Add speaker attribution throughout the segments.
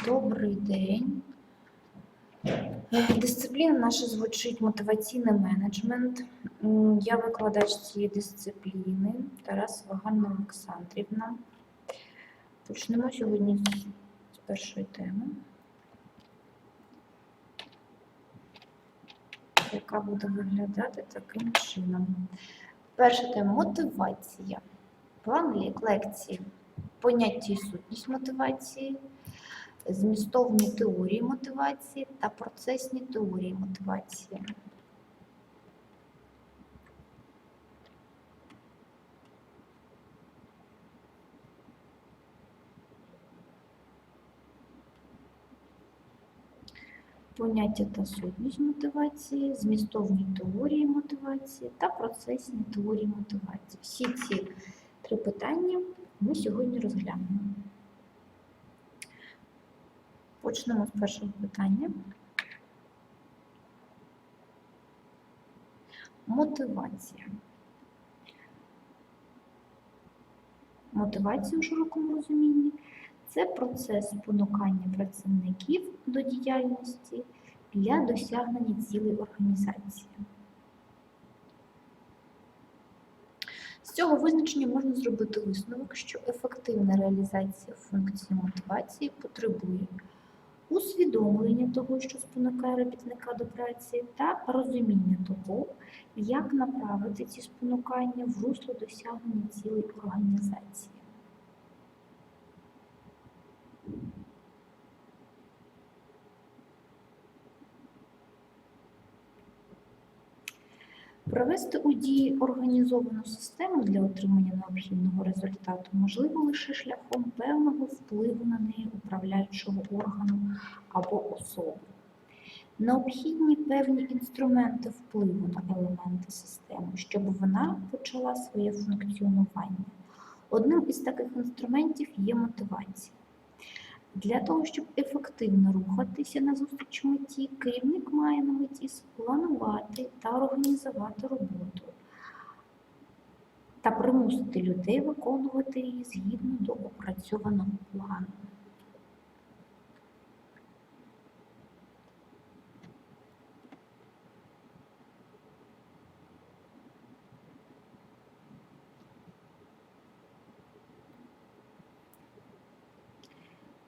Speaker 1: Добрий день. Дисципліна наша звучить мотиваційний менеджмент. Я викладач цієї дисципліни Тарасова Ганна Олександрівна. Почнемо сьогодні з першої теми, яка буде виглядати таким чином. Перша тема – мотивація. План лекції. Поняття і сутність мотивації, змістовні теорії мотивації та процесні теорії мотивації. Поняття та сутність мотивації, змістовні теорії мотивації та процесні теорії мотивації. Всі ці три питання ми сьогодні розглянемо. Почнемо з першого питання. Мотивація. Мотивація у широкому розумінні – це процес спонукання працівників до діяльності для досягнення цілей організації. З цього визначення можна зробити висновок, що ефективна реалізація функції мотивації потребує усвідомлення того, що спонукає робітника до праці, та розуміння того, як направити ці спонукання в русло досягнення цілей організації. Провести у дії організовану систему для отримання необхідного результату можливо лише шляхом певного впливу на неї управляючого органу або особи. Необхідні певні інструменти впливу на елементи системи, щоб вона почала своє функціонування. Одним із таких інструментів є мотивація. Для того, щоб ефективно рухатися назустріч меті, керівник має на меті спланувати та організувати роботу та примусити людей виконувати її згідно до опрацьованого плану.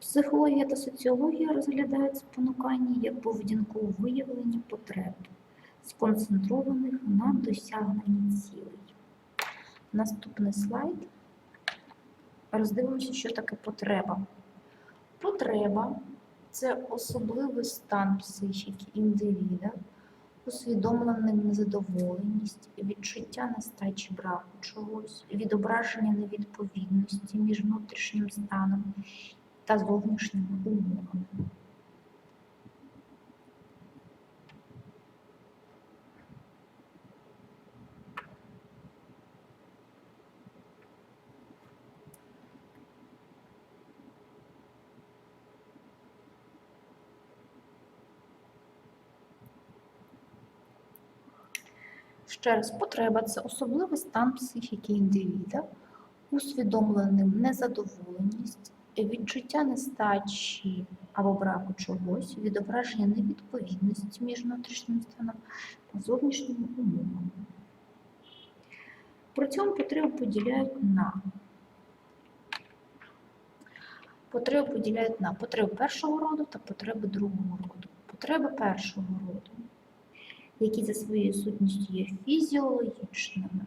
Speaker 1: Психологія та соціологія розглядають спонукання як поведінку у виявленні потреб, сконцентрованих на досягненні цілей. Наступний слайд. Роздивимося, що таке потреба. Потреба – це особливий стан психіки індивіда, усвідомлена незадоволеність, відчуття нестачі браку чогось, відображення невідповідності між внутрішнім станом та зовнішніми умовами. Ще раз, потреба – це особливий стан психіки індивіда, усвідомленим незадоволеність, відчуття нестачі або браку чогось, відображення невідповідності між внутрішнім станом та зовнішніми умовами. При цьому потребу поділяють на потреби першого роду та потреби другого роду. Потреби першого роду, які за своєю сутністю є фізіологічними,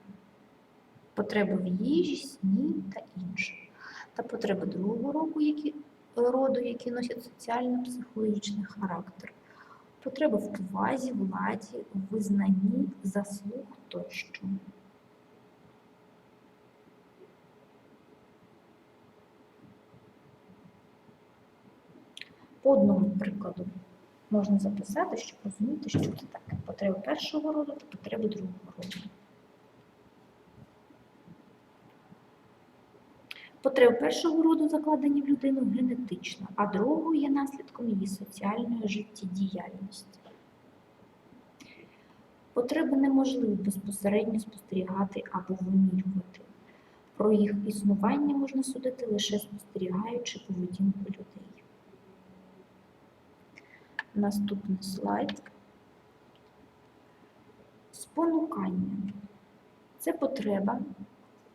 Speaker 1: потреби в їжі, сні та інше. Та потреби другого роду, які носять соціально-психологічний характер. Потреби в повазі, владі, визнанні, заслуг тощо. По одному прикладу можна записати, щоб розуміти, що це таке. Потреби першого роду та потреби другого роду. Потреби першого роду закладені в людину генетично, а другого є наслідком її соціальної життєдіяльності. Потреби неможливо безпосередньо спостерігати або вимірювати. Про їх існування можна судити лише спостерігаючи поведінку людей. Наступний слайд. Спонукання. Це потреба,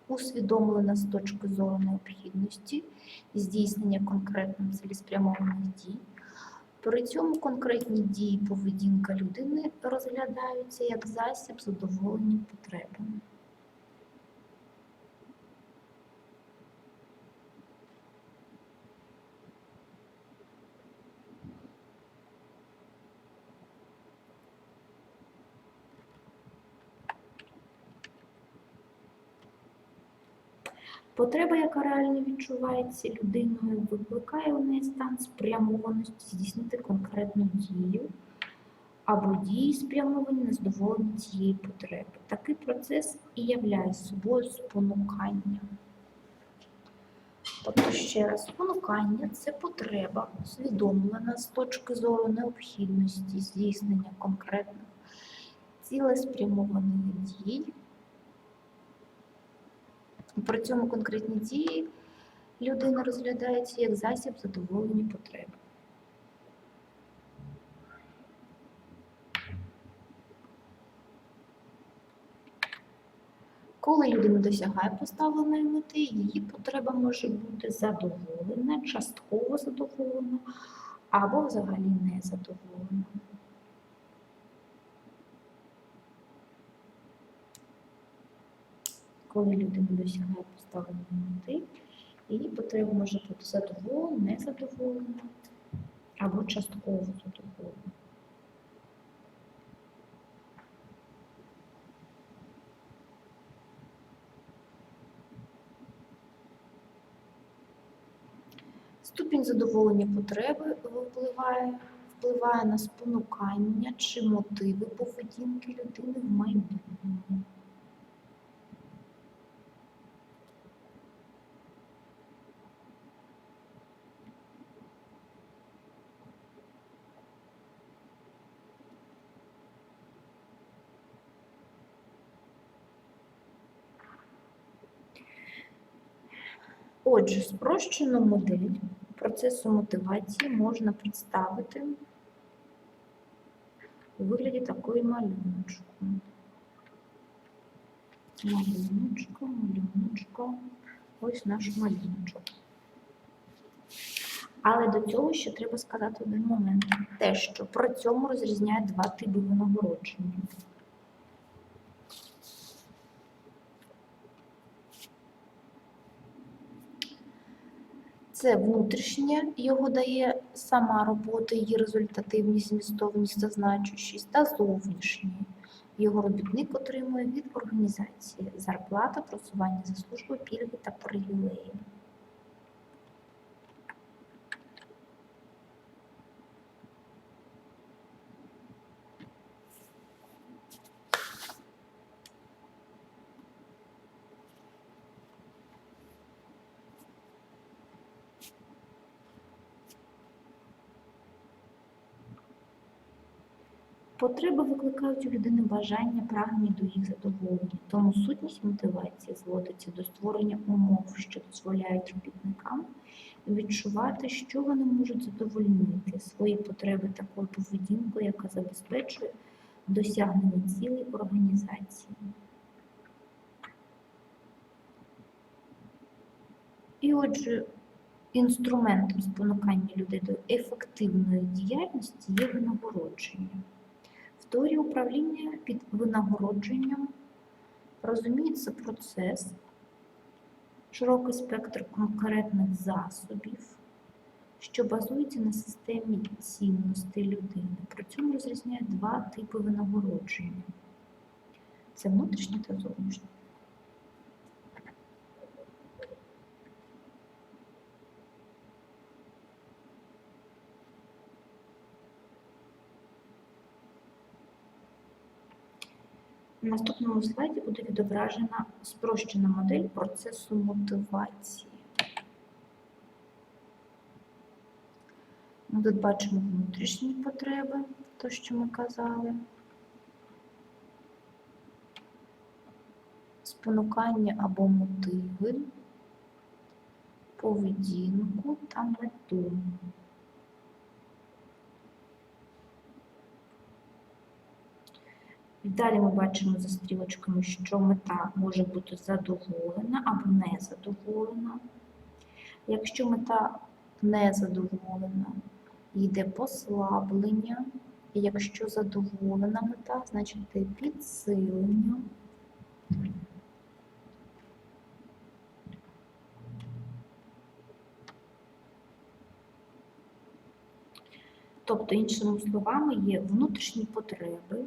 Speaker 1: усвідомлена з точки зору необхідності, здійснення конкретно цілеспрямованих дій. При цьому конкретні дії поведінка людини розглядаються як засіб задоволення потребами. Потреба, яка реально відчувається людиною, викликає у неї стан спрямованості здійснити конкретну дію або дії, спрямовані на задоволення цієї потреби. Такий процес і являє собою спонукання. Тобто, ще раз, спонукання – це потреба, усвідомлена з точки зору необхідності здійснення конкретних цілеспрямованих дій. При цьому конкретні дії людина розглядається як засіб задоволення потреб. Коли людина досягає поставленої мети, її потреба може бути задоволена, частково задоволена або взагалі не задоволена. Коли людина досягає поставленої мети, її потреба може бути задоволена, незадоволена або частково задоволена. Ступінь задоволення потреби впливає на спонукання чи мотиви поведінки людини в майбутньому. Отже, спрощену модель процесу мотивації можна представити у вигляді такої малюночку. Малюночко. Ось наш малюночок. Але до цього ще треба сказати один момент. Те, що при цьому розрізняє два типи винагородження. Це внутрішнє, його дає сама робота, її результативність, змістовність та значущість, та зовнішнє. Його робітник отримує від організації зарплата, просування за службу, пільги та привілеї. Потреби викликають у людини бажання, прагнення до їх задоволення. Тому сутність мотивації зводиться до створення умов, що дозволяють робітникам відчувати, що вони можуть задовольнити свої потреби такою поведінкою, яка забезпечує досягнення цілей організації. І отже, інструментом спонукання людей до ефективної діяльності є винагородження. В теорії управління під винагородженням розуміється процес, широкий спектр конкретних засобів, що базується на системі цінностей людини. При цьому розрізняє два типи винагородження. Це внутрішнє та зовнішнє. На наступному слайді буде відображена спрощена модель процесу мотивації. Ми тут бачимо внутрішні потреби, то, що ми казали, спонукання або мотиви, поведінку та мету. Далі ми бачимо за стрілочками, що мета може бути задоволена або не задоволена. Якщо мета не задоволена, йде послаблення. Якщо задоволена мета, значить йде підсилення. Тобто, іншими словами, є внутрішні потреби,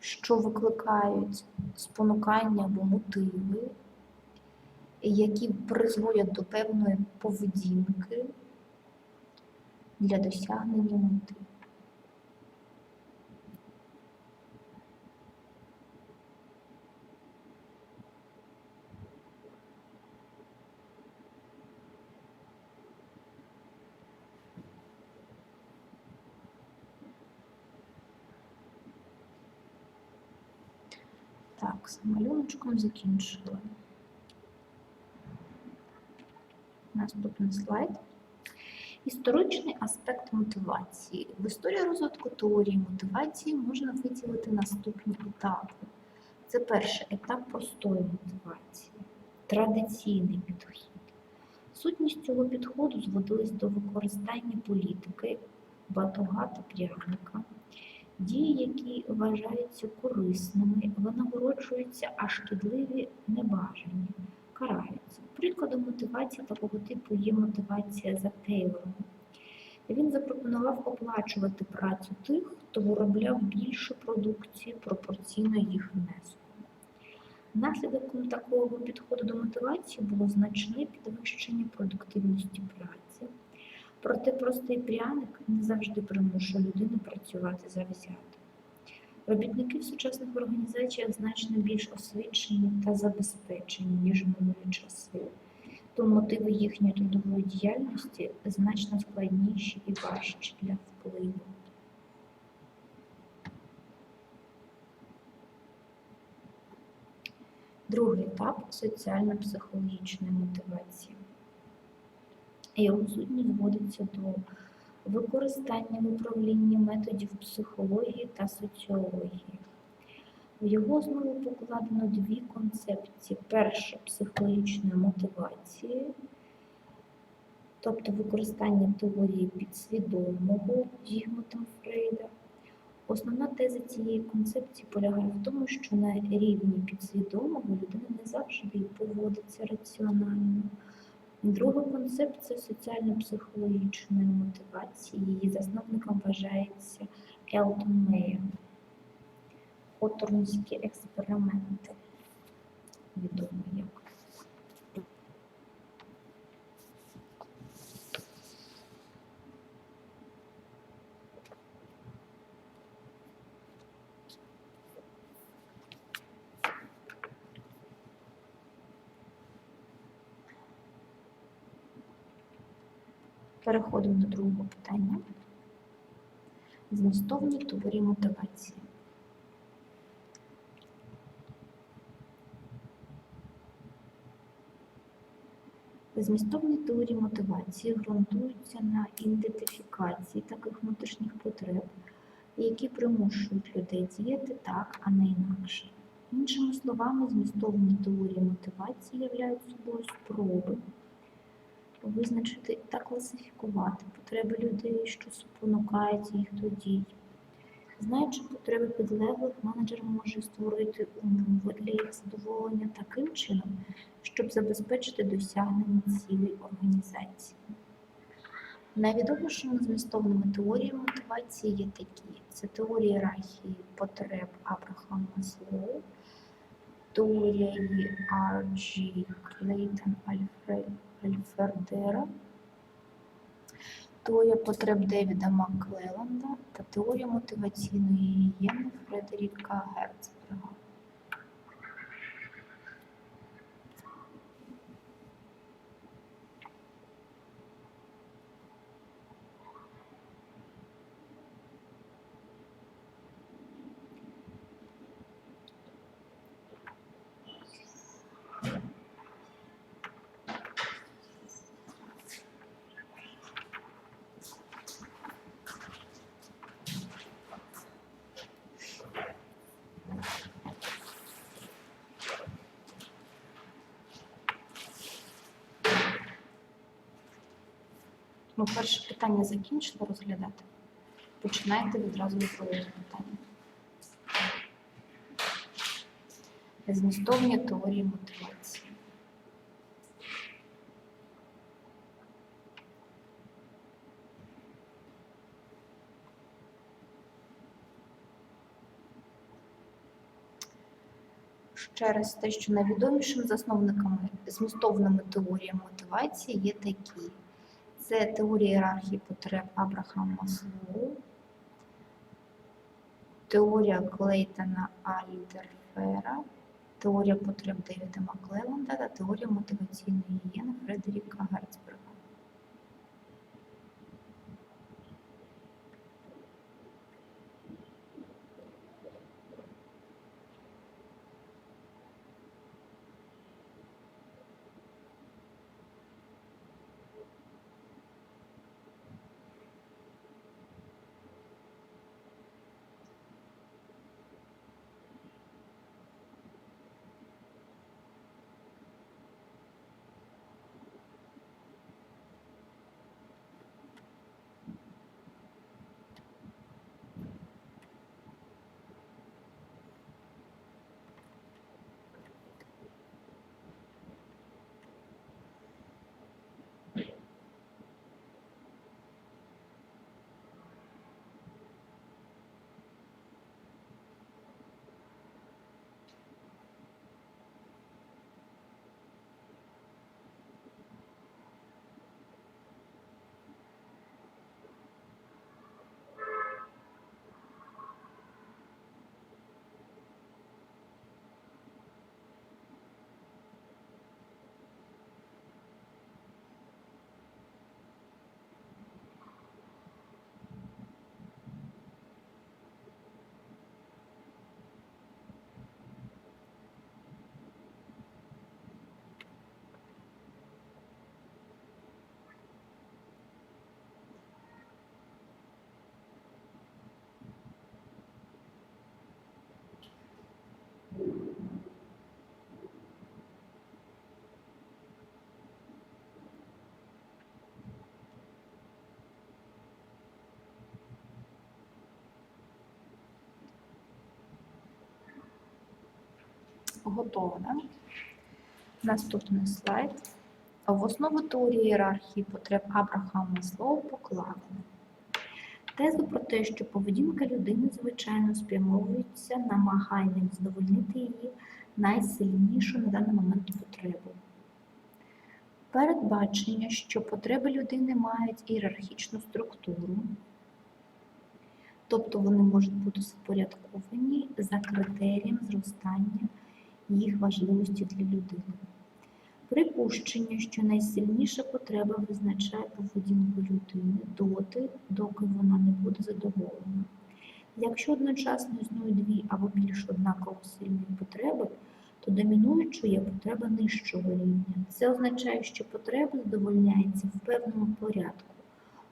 Speaker 1: що викликають спонукання або мотиви, які призводять до певної поведінки для досягнення мети. Так, з малюночком закінчили. Наступний слайд. Історичний аспект мотивації. В історії розвитку теорії мотивації можна виділити наступні етапи. Це перший етап простої мотивації, традиційний підхід. Сутність цього підходу зводилась до використання політики батога та пряника. Дії, які вважаються корисними, винагороджуються, а шкідливі небажані, караються. Прикладом мотивації такого типу є мотивація за Тейлором. Він запропонував оплачувати працю тих, хто виробляв більше продукції пропорційно їх внеску. Наслідком такого підходу до мотивації було значне підвищення продуктивності праці. Проте простий пряник не завжди примушує людину працювати завзято. Робітники в сучасних організаціях значно більш освічені та забезпечені, ніж в минулі часи. Тому мотиви їхньої трудової діяльності значно складніші і важчі для впливу. Другий етап – соціально-психологічної мотивації. Його сутність зводиться до використання в управлінні методів психології та соціології. В його основу покладено дві концепції. Перша – психологічної мотивації, тобто використання теорії підсвідомого Зігмунда Фрейда. Основна теза цієї концепції полягає в тому, що на рівні підсвідомого людина не завжди поводиться раціонально. Друга концепція соціально-психологічної мотивації, її засновником вважається Елтон Мейер. Хоторнські експерименти, відомо як. Переходимо до другого питання. Змістовні теорії мотивації. Змістовні теорії мотивації ґрунтуються на ідентифікації таких внутрішніх потреб, які примушують людей діяти так, а не інакше. Іншими словами, змістовні теорії мотивації являють собою спроби визначити та класифікувати потреби людей, що спонукають їх до дій. Знаючи потреби підлеглих, менеджер може створити умови для їх задоволення таким чином, щоб забезпечити досягнення цілей організації. Найвідомішими змістовними теоріями мотивації є такі. Це теорія ієрархії потреб Абрахама Маслоу, теорія G. Клейтон Альфредера, теорія потреб Девіда Макклелланда та теорія мотиваційної гігієни Фредеріка Герцберга. Ну, перше питання закінчили розглядати. Починайте відразу від другого питання. Змістовні теорії мотивації. Через те, що найвідомішими засновниками змістовними теоріями мотивації є такі. Це теорія ієрархії потреб Абрахама Маслоу, теорія Клейтона Альдерфера, теорія потреб Девіда Маклелланда та теорія мотиваційної гігієни Фредеріка Герцберга. Готово, да? Наступний слайд. В основу теорії ієрархії потреб Абрахама Маслоу покладено тезу про те, що поведінка людини, звичайно, спрямовується намаганням задовольнити її найсильнішу на даний момент потребу. Передбачення, що потреби людини мають ієрархічну структуру, тобто вони можуть бути спорядковані за критерієм зростання їх важливості для людини. Припущення, що найсильніша потреба визначає поведінку людини доти, доки вона не буде задоволена. Якщо одночасно існують дві або більш однаково сильні потреби, то домінуючою є потреба нижчого рівня. Це означає, що потреба задовольняється в певному порядку.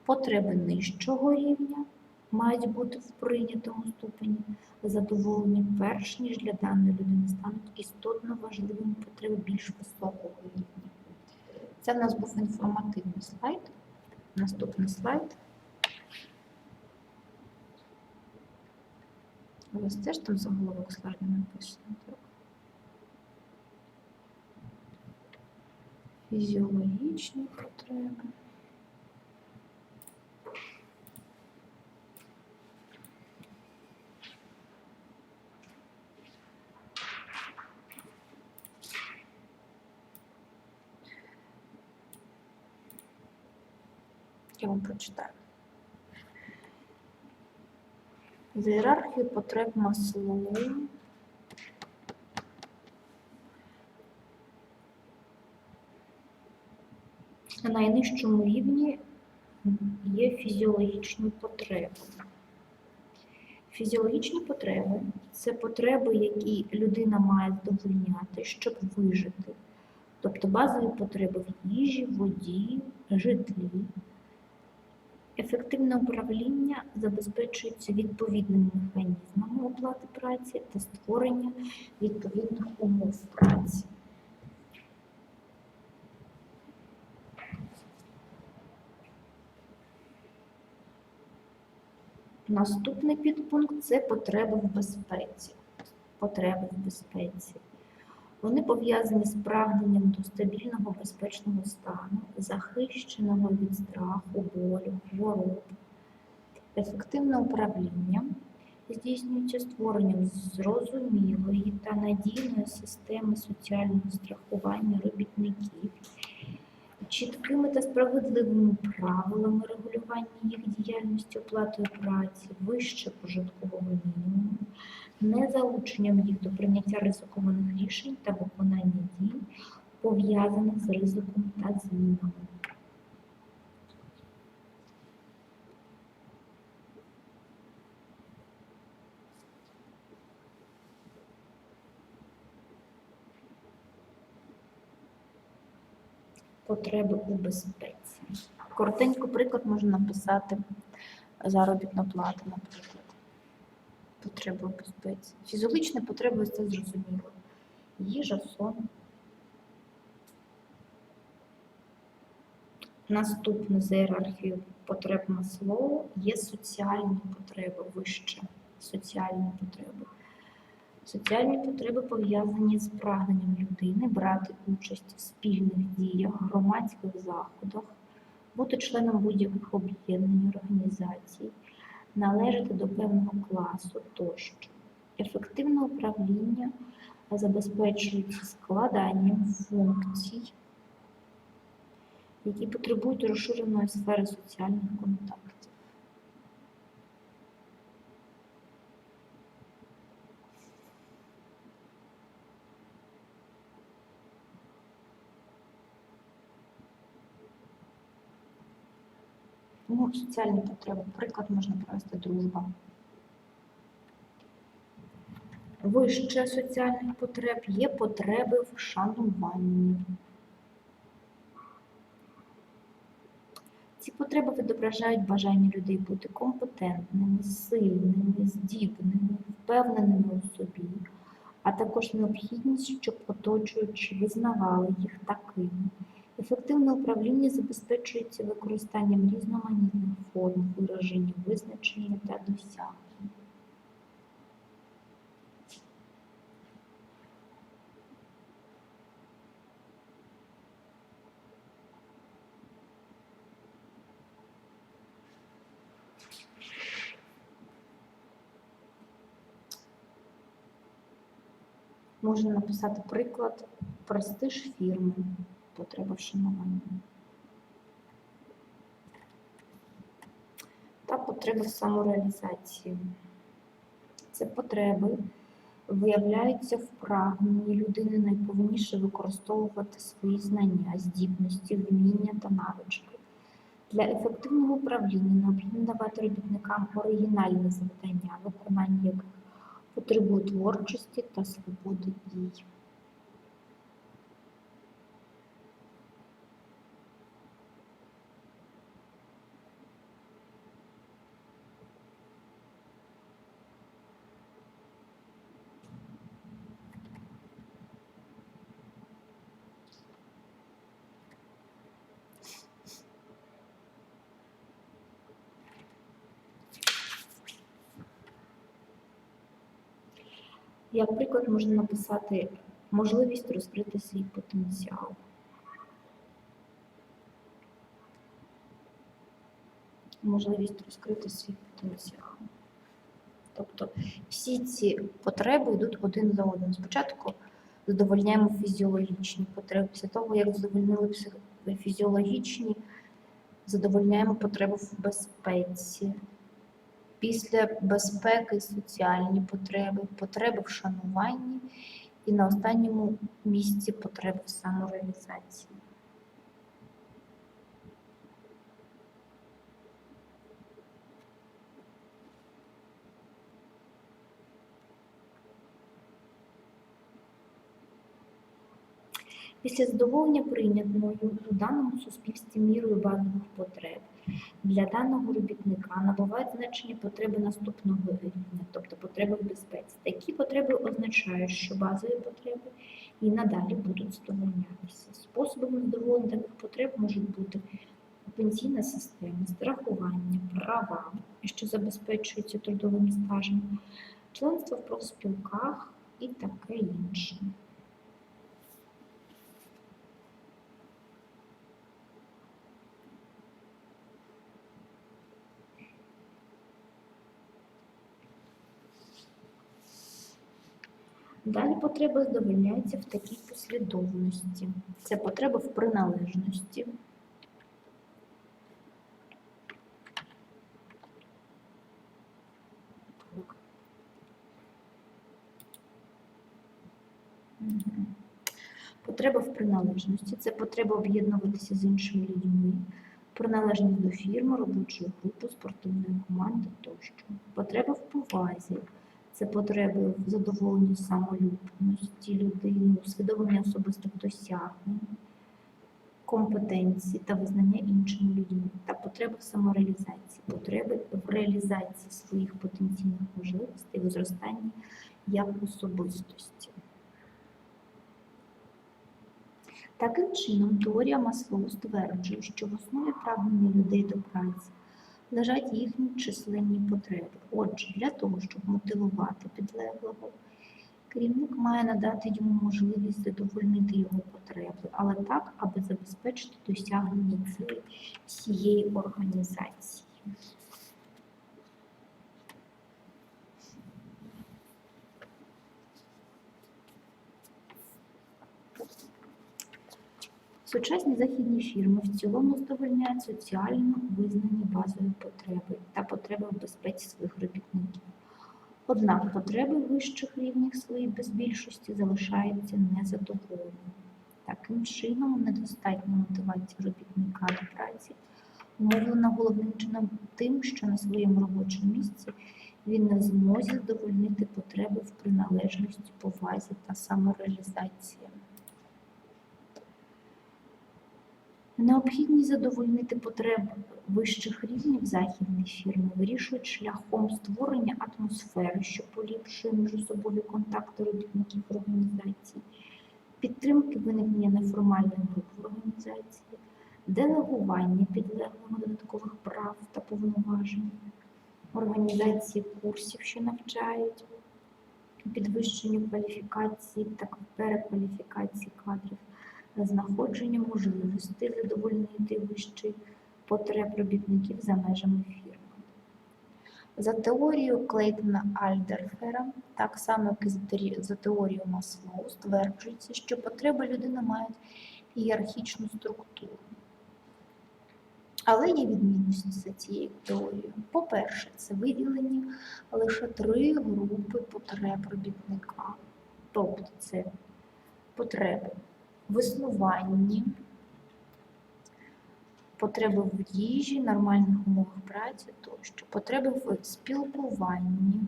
Speaker 1: Потреби нижчого рівня мають бути в прийнятому ступені задоволені перш ніж для даної людини стануть істотно важливими потреби більш високого рівня. Це в нас був інформативний слайд. Наступний слайд. У вас теж там заголовок слайду написано, так? Фізіологічні потреби. Я вам прочитаю. За ієрархією потреб Маслоу на найнижчому рівні є фізіологічні потреби. Фізіологічні потреби – це потреби, які людина має задовольняти, щоб вижити. Тобто базові потреби в їжі, воді, житлі. Ефективне управління забезпечується відповідними механізмами оплати праці та створення відповідних умов праці. Наступний підпункт – це потреби в безпеці. Потреби в безпеці. Вони пов'язані з прагненням до стабільного безпечного стану, захищеного від страху, болю, хвороб. Ефективне управління здійснюється створенням зрозумілої та надійної системи соціального страхування робітників, чіткими та справедливими правилами регулювання їх діяльності оплатою праці вище прожиткового мінімуму, незалученням їх до прийняття ризикованих рішень та виконання дій, пов'язаних з ризиком та змінами. Потреби у безпеці. Коротенько приклад можна написати заробітна плата, наприклад. Потреби у безпеці. Фізіологічні потреби – це зрозуміло. Їжа, сон. Наступне за ієрархією потреб Маслоу є соціальні потреби, вище. Соціальні потреби. Соціальні потреби пов'язані з прагненням людини брати участь в спільних діях, громадських заходах, бути членом будь-яких об'єднань, організацій, належати до певного класу тощо. Ефективне управління забезпечується складанням функцій, які потребують розширеної сфери соціальних контактів. Ну, соціальні потреби. Приклад можна привести дружба. Вище соціальних потреб є потреби в шануванні. Ці потреби відображають бажання людей бути компетентними, сильними, здібними, впевненими у собі, а також необхідність, щоб оточуючі визнавали їх такими. Ефективне управління забезпечується використанням різноманітних форм вираження визначення та досягнень. Можна написати приклад престиж фірми, потреба вшанування. Та потреби в самореалізації. Це потреби виявляються в прагненні людини найповніше використовувати свої знання, здібності, вміння та навички. Для ефективного управління необхідно давати робітникам оригінальні завдання, виконання яких потребує творчості та свободи дій. Як приклад можна написати можливість розкрити свій потенціал. Можливість розкрити свій потенціал. Тобто всі ці потреби йдуть один за одним. Спочатку задовольняємо фізіологічні потреби. Після того, як задовольнили фізіологічні, задовольняємо потреби в безпеці. Після безпеки соціальні потреби, потреби в шануванні і на останньому місці потреби в самореалізації. Після задоволення прийнятною у даному суспільстві мірою базових потреб для даного робітника набувають значення потреби наступного рівня, тобто потреби в безпеці. Такі потреби означають, що базові потреби і надалі будуть задовольнятися. Способами задоволення таких потреб можуть бути пенсійна система, страхування, права, що забезпечуються трудовим стажем, членство в профспілках і таке інше. Далі потреба задовольняється в такій послідовності. Це потреба в приналежності, потреба в приналежності – це потреба об'єднуватися з іншими людьми, приналежність до фірми, робочої групи, спортивної команди тощо. Потреба в повазі – це потреби в задоволенні самолюбності людини, усвідомлення особистих досягнень, компетенції та визнання іншими людьми, та потреба в самореалізації, потреби в реалізації своїх потенційних можливостей, в зростанні як особистості. Таким чином, теорія Маслоу стверджує, що в основі прагнення людей до праці лежать їхні численні потреби. Отже, для того, щоб мотивувати підлеглого, керівник має надати йому можливість задовольнити його потреби, але так, аби забезпечити досягнення цілей всієї організації. Сучасні західні фірми в цілому задовольняють соціально визнані базові потреби та потреби в безпеці своїх робітників. Однак потреби вищих рівнів своїй безбільшості залишаються незадоволеними. Таким чином, недостатня мотивація робітника до праці умовлена головним чином тим, що на своєму робочому місці він не в змозі задовольнити потреби в приналежності, повазі та самореалізації. Необхідність задовольнити потреби вищих рівнів західні фірми вирішують шляхом створення атмосфери, що поліпшує міжособові контакти робітників організації, підтримки виникнення неформальних груп в організації, делегування підлеглого додаткових прав та повноважень, організації курсів, що навчають, підвищенню кваліфікації та перекваліфікації кадрів, знаходження можливостей задовольнити вищі потреб робітників за межами фірми. За теорією Клейтона-Альдерфера, так само як і за теорією Маслоу, стверджується, що потреби людини мають ієрархічну структуру. Але є відмінності за цією теорією. По-перше, це виділені лише 3 групи потреб робітника. Тобто це потреби в існуванні, потреби в їжі, нормальних умовах праці тощо, потреби в спілкуванні,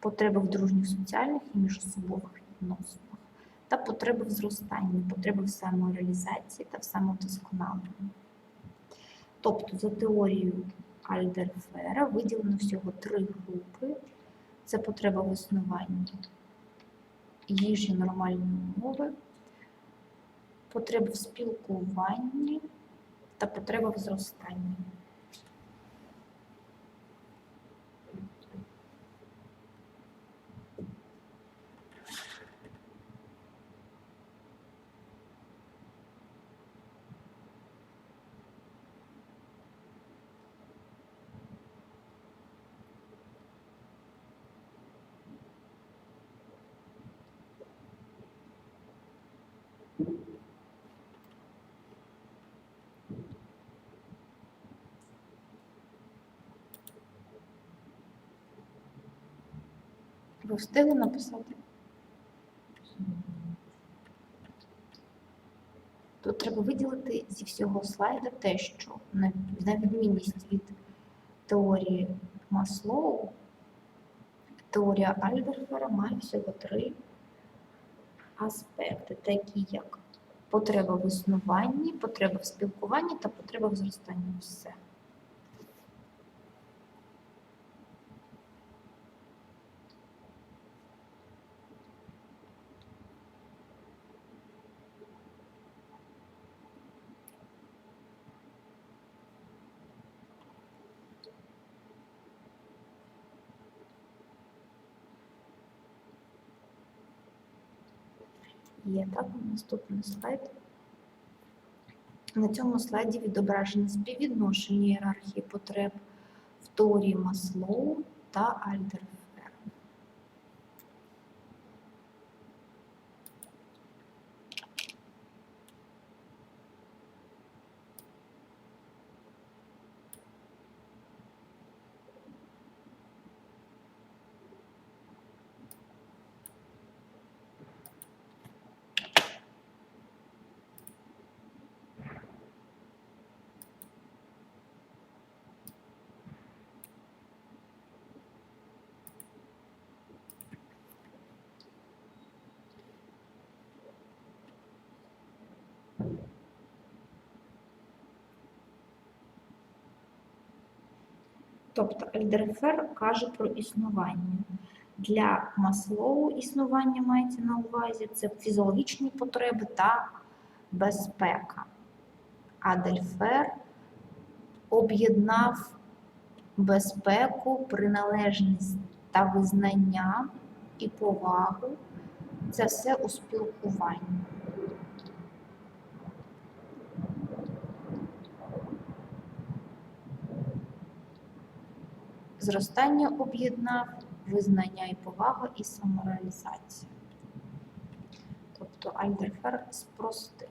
Speaker 1: потреби в дружніх соціальних і міжособових відносинах, та потреби в зростанні, потреби в самореалізації та в самовдосконаленні. Тобто, за теорією Альдерфера виділено всього 3 групи. Це потреба в існуванні, їжі, нормальні умови, потреби в спілкуванні та потреба в зростанні. Ви встигли написати? Тут треба виділити зі всього слайда те, що на відмінність від теорії Маслоу, теорія Альдерфера має всього 3 аспекти, такі як потреба в існуванні, потреба в спілкуванні та потреба в зростанні. Все. Є так, наступний слайд. На цьому слайді відображені співвідношення ієрархії потреб в теорії Маслоу та Альдерфера. Тобто Альдерфер каже про існування. Для Маслоу існування мається на увазі це фізіологічні потреби та безпека. Альдерфер об'єднав безпеку, приналежність та визнання і повагу. Це все у спілкуванні. Зростання об'єднав визнання і повага і самореалізація. Тобто Альдерфер спростив.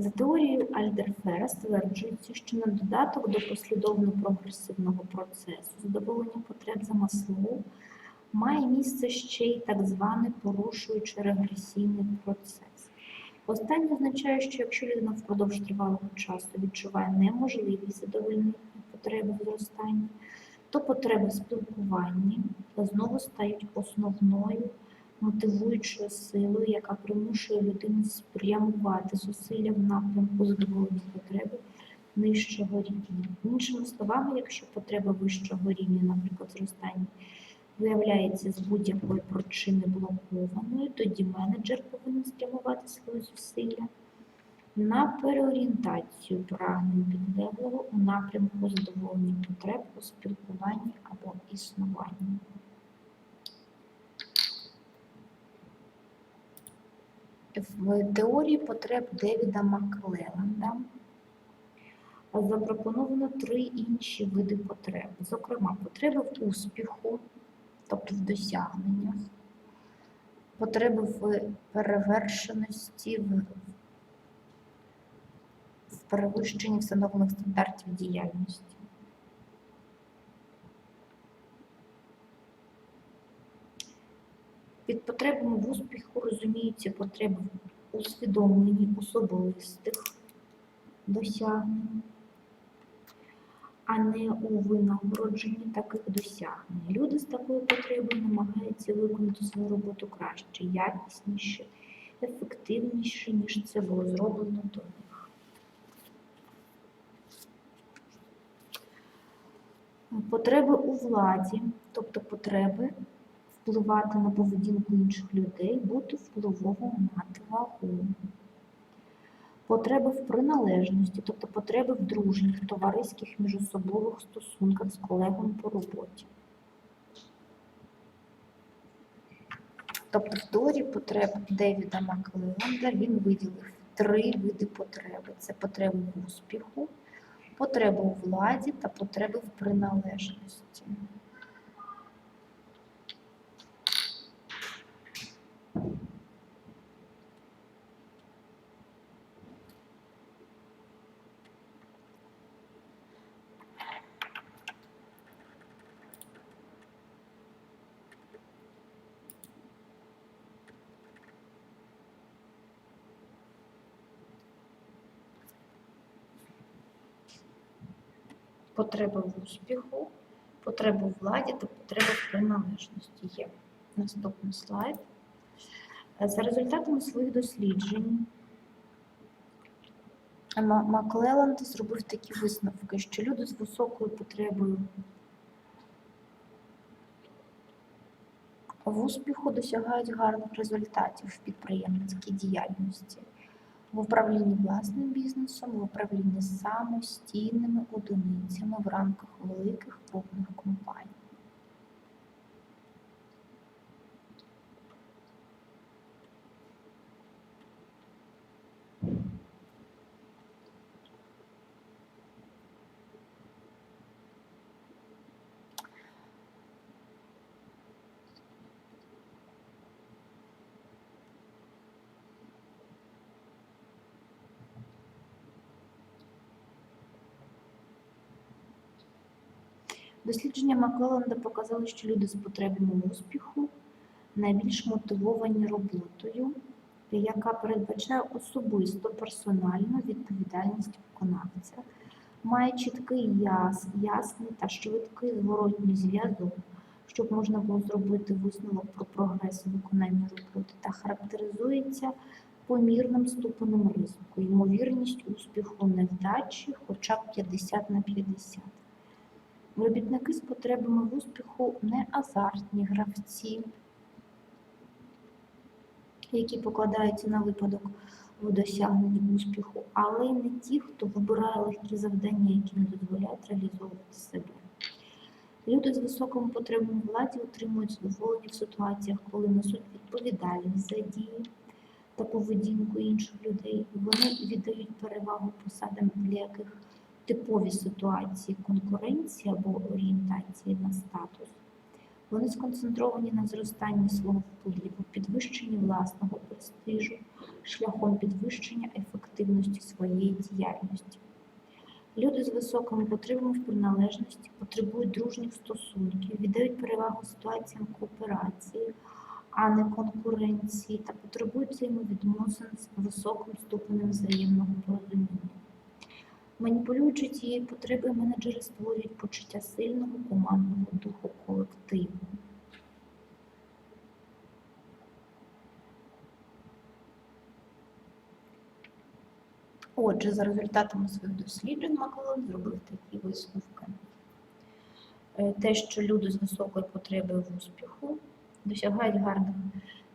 Speaker 1: За теорією Альдерфера стверджується, що на додаток до послідовно-прогресивного процесу задоволення потреб за Маслоу має місце ще й так званий порушуючо-регресійний процес. Останнє означає, що якщо людина впродовж тривалого часу відчуває неможливість задовольнити потреби в зростанні, то потреби в спілкуванні знову стають основною мотивуючою силою, яка примушує людину спрямувати зусилля в напрямку задоволення потреби нижчого рівня. Іншими словами, якщо потреба вищого рівня, наприклад, зростання, виявляється з будь-якої причини блокованою, тоді менеджер повинен спрямувати свої зусилля на переорієнтацію прагнень підлеглого у напрямку задоволення потреб у спілкуванні або існуванні. В теорії потреб Девіда Маклелланда запропоновано 3 інші види потреб. Зокрема, потреби в успіху, тобто в досягненнях, потреби в перевершеності, в перевищенні встановлених стандартів діяльності. Під потребами в успіху розуміються потреби в усвідомленні особистих досягнень, а не у винагородженні таких досягнень. Люди з такою потребою намагаються виконати свою роботу краще, якісніше, ефективніше, ніж це було зроблено до них. Потреби у владі, тобто потреби впливати на поведінку інших людей, бути впливовим, мати вагу. Потреби в приналежності, тобто потреби в дружніх, товариських, міжособових стосунках з колегами по роботі. Тобто в теорії потреб Девіда Маклелланда він виділив 3 види потреби. Це потреби в успіху, потреби у владі та потреби в приналежності. Потреба в успіху, потреби у владі та потреби в приналежності є. Наступний слайд. За результатами своїх досліджень Маклелланд зробив такі висновки, що люди з високою потребою в успіху досягають гарних результатів в підприємницькій діяльності, в управлінні власним бізнесом, в управлінні самостійними одиницями в рамках великих крупних компаній. Дослідження Маклелланда показали, що люди з потребами успіху найбільш мотивовані роботою, яка передбачає особисту персональну відповідальність виконавця, має чіткий, ясний та швидкий зворотній зв'язок, щоб можна було зробити висновок про прогрес у виконанні роботи, та характеризується помірним ступенем ризику, ймовірність успіху невдачі хоча б 50/50. Робітники з потребами в успіху не азартні гравці, які покладаються на випадок в досягненні успіху, але й не ті, хто вибирає легкі завдання, які не дозволяють реалізовувати себе. Люди з високими потребами владі отримують задоволення в ситуаціях, коли несуть відповідальність за дії та поведінку інших людей. Вони віддають перевагу посадам, для яких типові ситуації конкуренції або орієнтації на статус. Вони сконцентровані на зростанні свого впливу, підвищенні власного престижу, шляхом підвищення ефективності своєї діяльності. Люди з високими потребами в приналежності потребують дружніх стосунків, віддають перевагу ситуаціям кооперації, а не конкуренції, та потребують взаємовідносин з високим ступенем взаємного порозуміння. Маніпулюючи цією потребою, менеджери створюють почуття сильного командного духу колективу. Отже, за результатами своїх досліджень Маклелланд зробив такі висновки. Те, що люди з високою потребою в успіху досягають гарних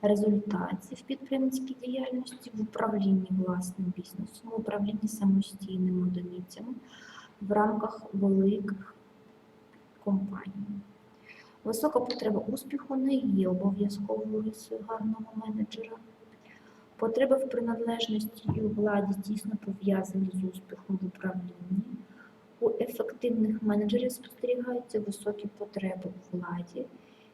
Speaker 1: результатів в підприємницькій діяльності, в управлінні власним бізнесом, в управлінні самостійними одиницями в рамках великих компаній. Висока потреба успіху не є обов'язковою рисою гарного менеджера. Потреби в приналежності і у владі тісно пов'язані з успіхом в управлінні. У ефективних менеджерів спостерігаються високі потреби у владі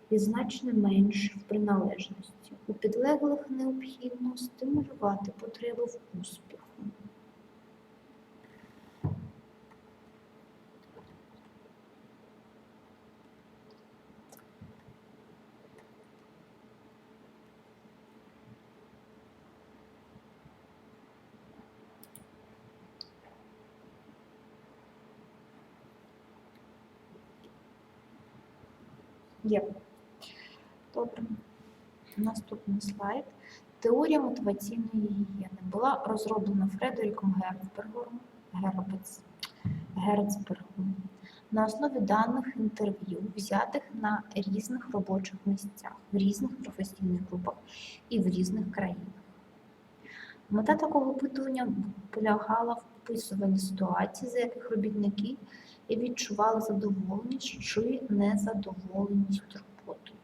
Speaker 1: і значно менше в приналежності. У підлеглих необхідно стимулювати потребу в успіху. Є. Добре. Наступний слайд. Теорія мотиваційної гігієни була розроблена Фредеріком Герцбергом на основі даних інтерв'ю, взятих на різних робочих місцях, в різних професійних групах і в різних країнах. Мета такого опитування полягала в описуванні ситуацій, за яких робітники відчували задоволеність чи незадоволеність роботою.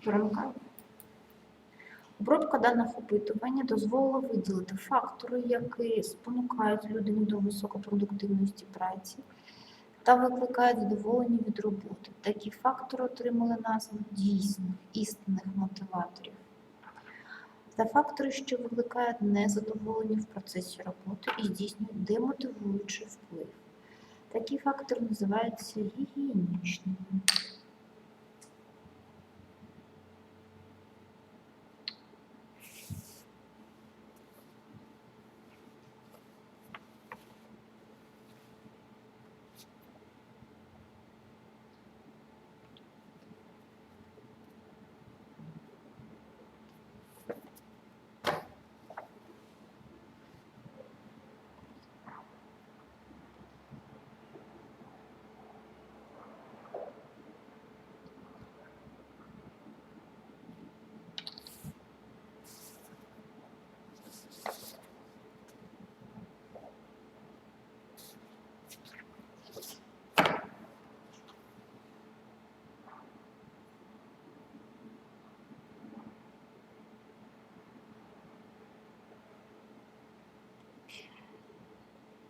Speaker 1: Сторінка. Обробка даних опитування дозволила виділити фактори, які спонукають людину до високопродуктивності праці та викликають задоволення від роботи. Такі фактори отримали назву дійсних, істинних мотиваторів. Та фактори, що викликають незадоволення в процесі роботи і здійснюють демотивуючий вплив. Такі фактори називаються гігієнічними.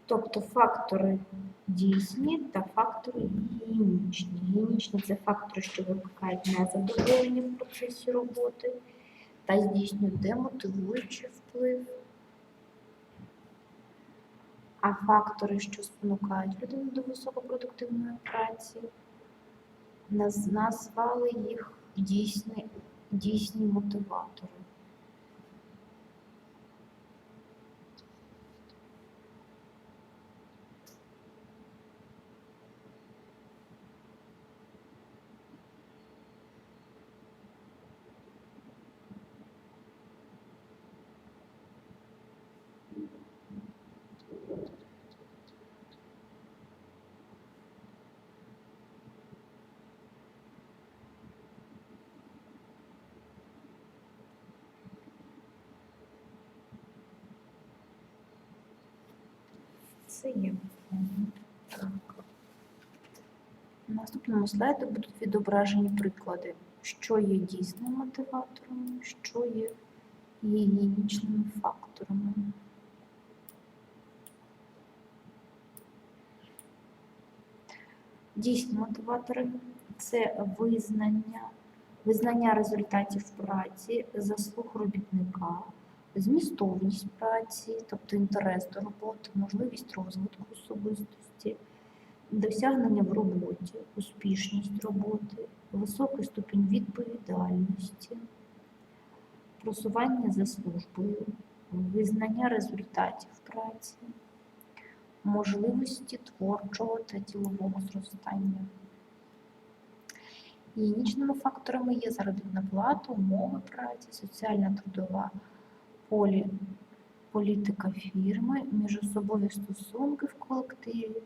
Speaker 1: Тобто фактори дійсні та фактори гігієнічні. Гігієнічні – це фактори, що викликають незадоволення в процесі роботи та здійснюють демотивуючий вплив. А фактори, що спонукають людину до високопродуктивної праці, назвали їх дійсні мотиватори. Це є. Так. На наступному слайді будуть відображені приклади, що є дійсним мотиватором, що є гігієнічними факторами. Дійсні мотиватори – це визнання результатів праці, заслуг робітника, змістовність праці, тобто інтерес до роботи, можливість розвитку особистості, досягнення в роботі, успішність роботи, високий ступінь відповідальності, просування за службою, визнання результатів праці, можливості творчого та ділового зростання. Гігієнічними факторами є заробітна плата, умови праці, соціальна трудова політика фірми, міжособові стосунки в колективі,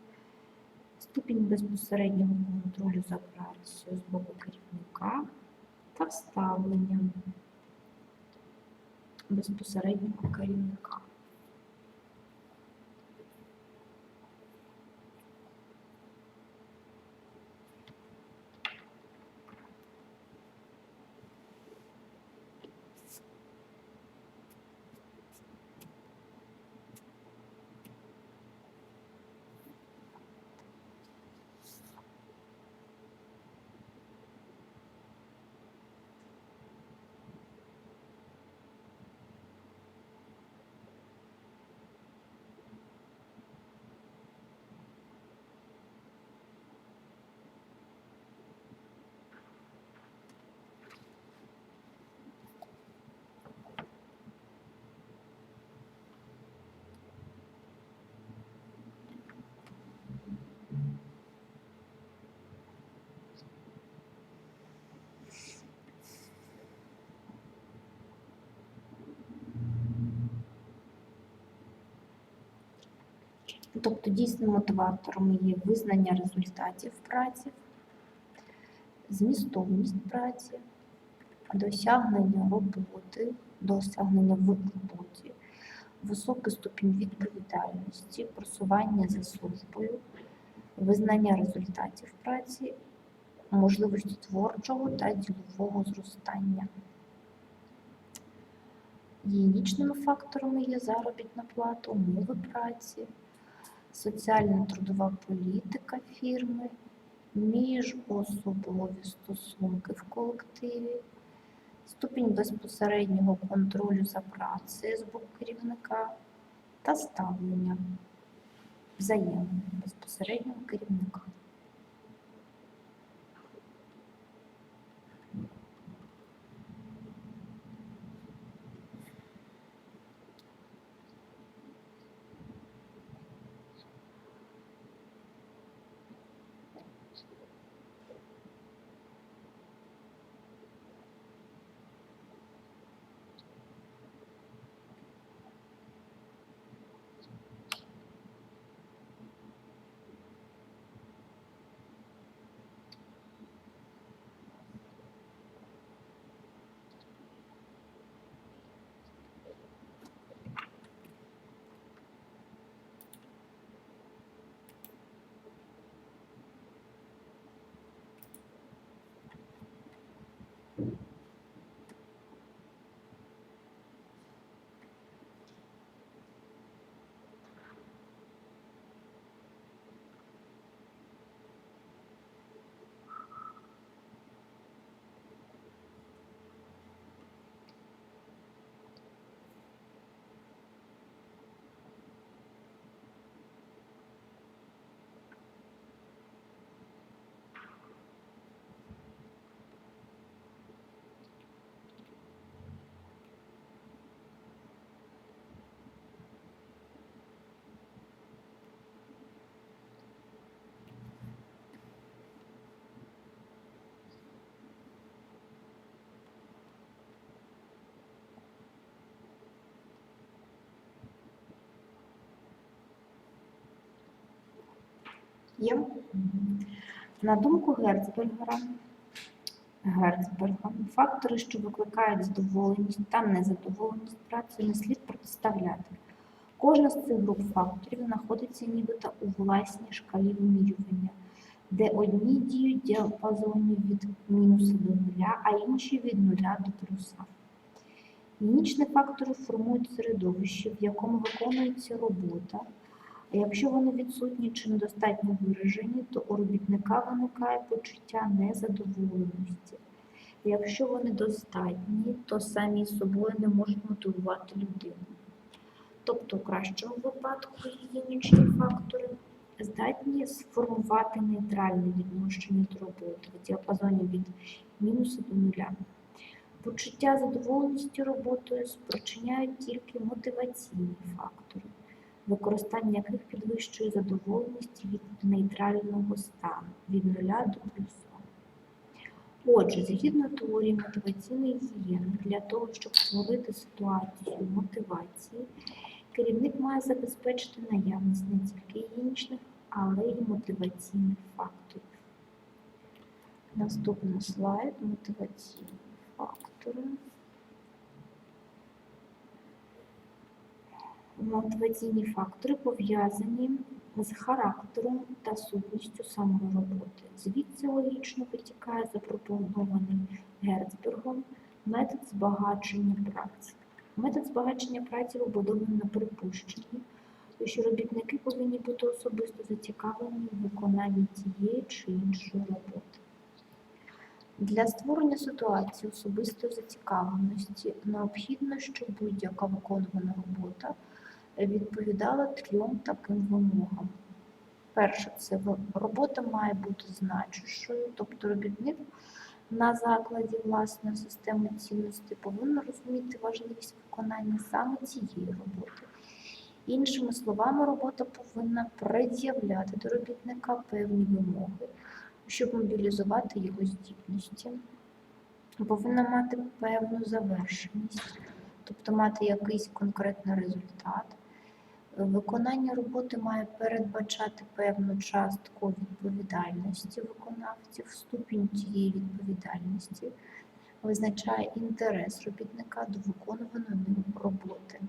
Speaker 1: ступінь безпосереднього контролю за працею з боку керівника та вставлення безпосереднього керівника. Тобто дійсними мотиваторами є визнання результатів праці, змістовність праці, досягнення роботи, досягнення в роботі, високий ступінь відповідальності, просування за службою, визнання результатів праці, можливості творчого та ділового зростання. Гігієнічними факторами є заробітна плата, умови праці, соціально-трудова політика фірми, міжособові стосунки в колективі, ступінь безпосереднього контролю за працею з боку керівника та ставлення взаємне безпосереднього керівника. Є. На думку Герцберга, фактори, що викликають задоволеність та незадоволеність працею, не слід протиставляти. Кожна з цих груп факторів знаходиться нібито у власній шкалі вимірювання, де одні діють в діапазоні від мінуса до нуля, а інші від нуля до плюса. Гігієнічні фактори формують середовище, в якому виконується робота. А якщо вони відсутні чи недостатньо виражені, то у робітника виникає почуття незадоволеності. А якщо вони достатні, то самі собою не можуть мотивувати людину. Тобто, у кращому випадку гігієнічні фактори здатні сформувати нейтральне відношення до роботи в діапазоні від мінуса до нуля. Почуття задоволеності роботою спричиняють тільки мотиваційні фактори, використання яких підвищує задоволеність від нейтрального стану, від нуля до плюса. Отже, згідно теорії мотиваційної гігієни, для того, щоб створити ситуацію мотивації, керівник має забезпечити наявність не тільки гігієнічних, але й мотиваційних факторів. Наступний слайд – мотиваційні фактори. Мотиваційні фактори пов'язані з характером та сутністю самої роботи. Звідси логічно витікає запропонований Герцбергом метод збагачення праці. Метод збагачення праці побудований на припущенні, що робітники повинні бути особисто зацікавлені в виконанні тієї чи іншої роботи. Для створення ситуації особистої зацікавленості необхідно, щоб будь-яка виконувана робота відповідала трьом таким вимогам. Перше, це робота має бути значущою, тобто робітник на закладі власної системи цінностей повинен розуміти важливість виконання саме цієї роботи. Іншими словами, робота повинна пред'являти до робітника певні вимоги, щоб мобілізувати його здібності. Повинна мати певну завершеність, тобто мати якийсь конкретний результат. Виконання роботи має передбачати певну частку відповідальності виконавців, ступінь цієї відповідальності визначає інтерес робітника до виконуваної ним роботи.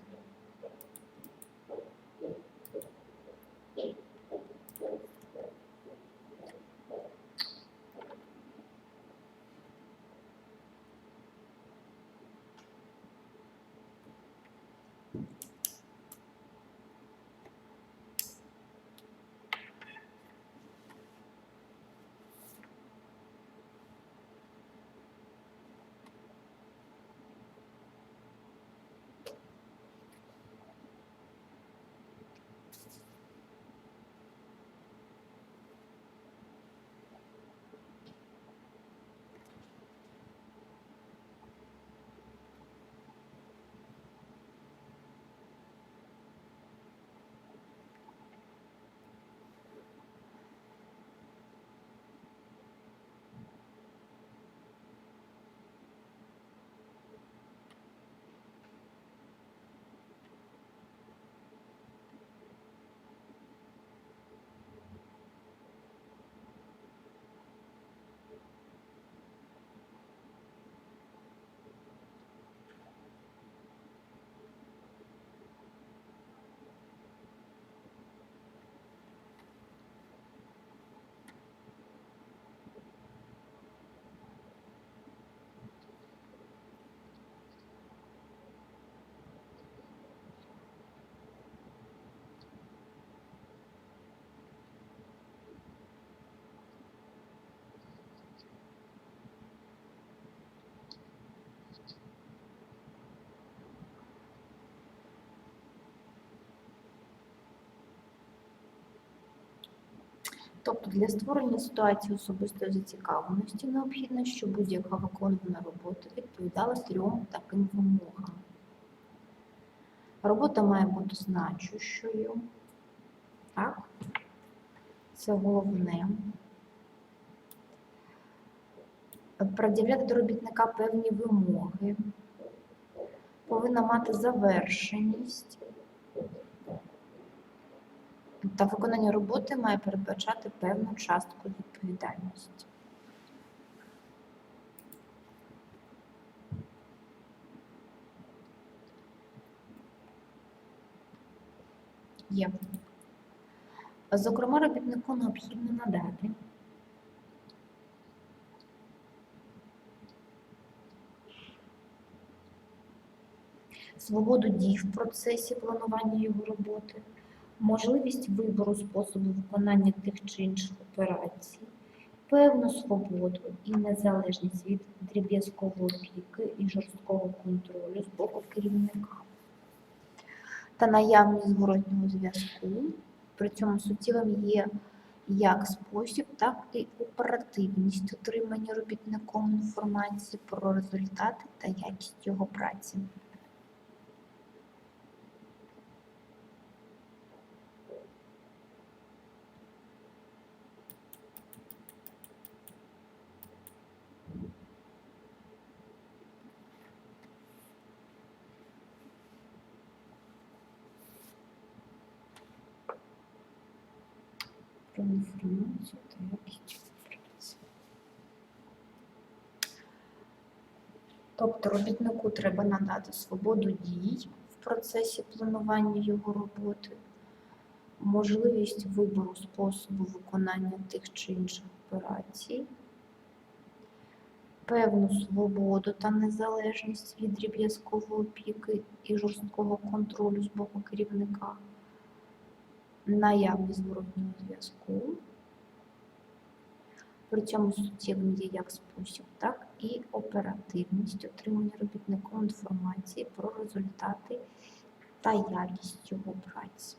Speaker 1: Тобто для створення ситуації особистої зацікавленості необхідно, щоб будь-яка виконувана робота відповідала 3 таким вимогам. Робота має бути значущою, так? Це головне. Пред'являти до робітника певні вимоги, повинна мати завершеність, та виконання роботи має передбачати певну частку відповідальності. Є. Зокрема, робітнику необхідно надати свободу дій в процесі планування його роботи, можливість вибору способу виконання тих чи інших операцій, певну свободу і незалежність від дріб'язкової опіки і жорсткого контролю з боку керівника та наявність зворотнього зв'язку. При цьому суттєвим є як спосіб, так і оперативність отримання робітником інформації про результати та якість його праці. Про інформацію та якість праці. Тобто робітнику треба надати свободу дій в процесі планування його роботи, можливість вибору способу виконання тих чи інших операцій, певну свободу та незалежність від дріб'язкової опіки і жорсткого контролю з боку керівника, наявність зворотнього зв'язку, при цьому суттєвим є як спосіб, так і оперативність отримання робітником інформації про результати та якість його праці.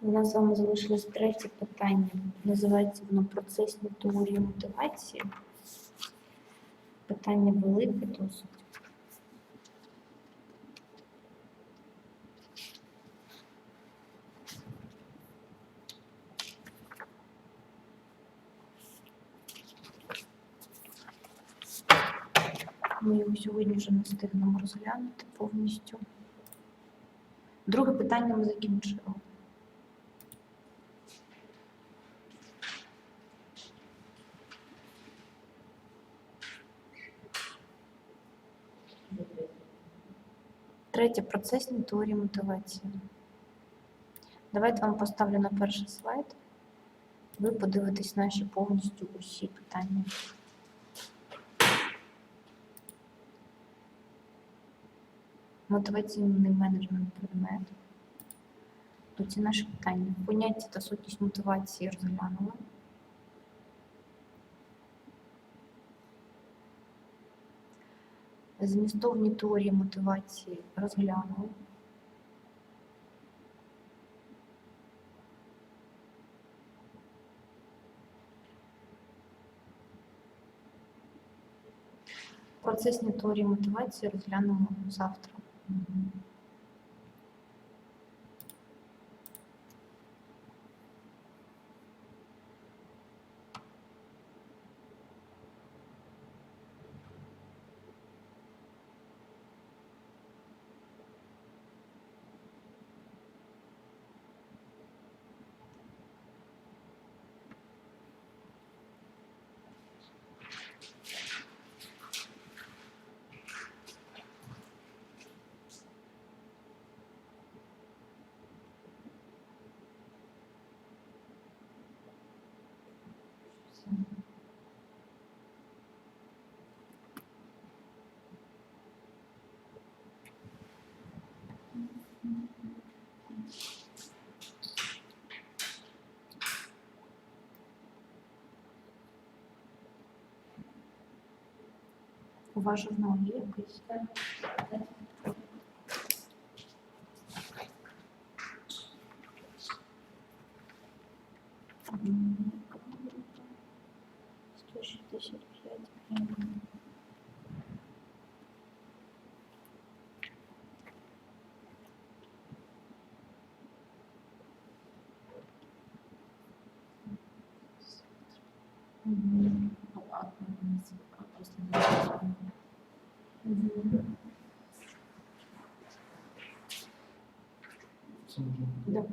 Speaker 1: У нас з вами залишилось 3 питання. Називається воно процесні теорії мотивації. Питання велике досить. Ми його сьогодні вже не встигнемо розглянути повністю. Друге питання ми закінчили. Третє – процесні теорії мотивації. Давайте вам поставлю на перший слайд. Ви подивитесь наші повністю усі питання. Мотиваційний менеджмент предмет. Тут ці наші питання. Поняття та сутність мотивації розглянули. Змістовні теорії мотивації розглянули. Процесні теорії мотивації розглянемо завтра. ваш журнал є якийсь? Яка група? 165 гривень.
Speaker 2: Це можна.
Speaker 1: Да.